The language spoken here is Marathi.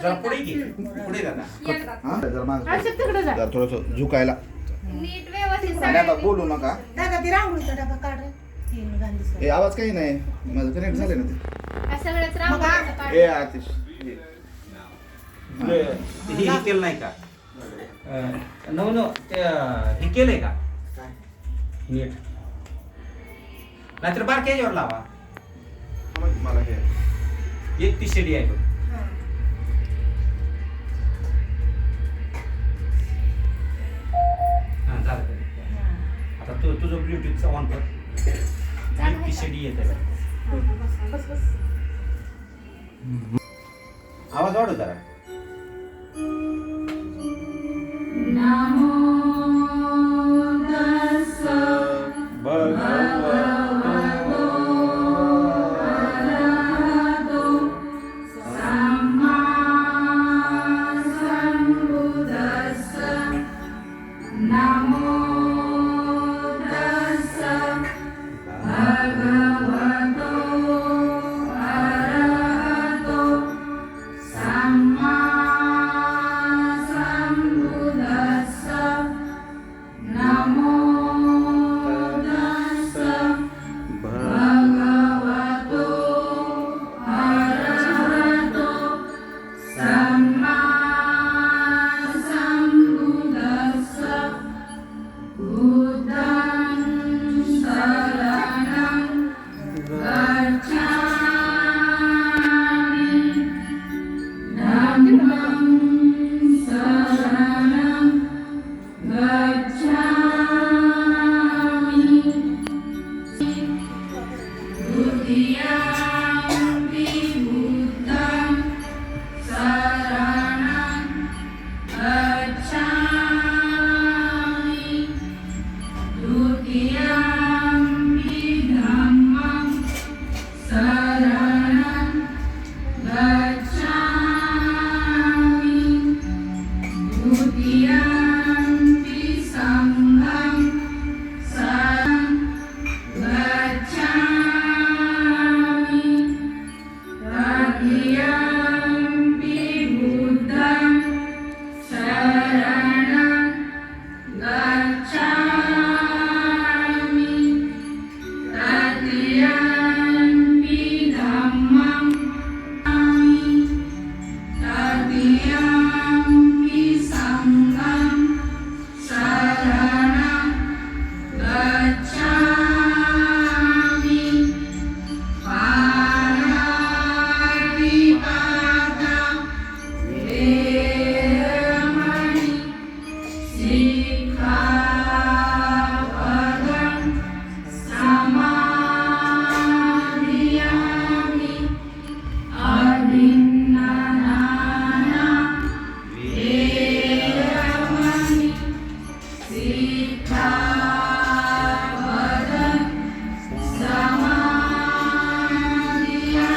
जरा पुढे घे पुढे जाता हा जरा मागं. अशोक तिकडे जा. जरा थोडंसं झुकायला नीट व्यवस्थित आणि आता बोलू नका. दादा ती रांगोळीचा डबा काढ रे. तीन गांधी सर. ए आवाज काही नाही माझं कनेक्ट झाले ना ते. सगळंच राहू ए आतिश हे केलं नाही का नव ते हे केलंय का नीट नाहीतर बारक्या याच्यावर लावा मला हे एक ती शेडी आहे बघ. हा झालं ते. आता तुझं ब्लूटूथचा ऑन कर एक ती शेडी येते आवाज वाढव जरा Sikha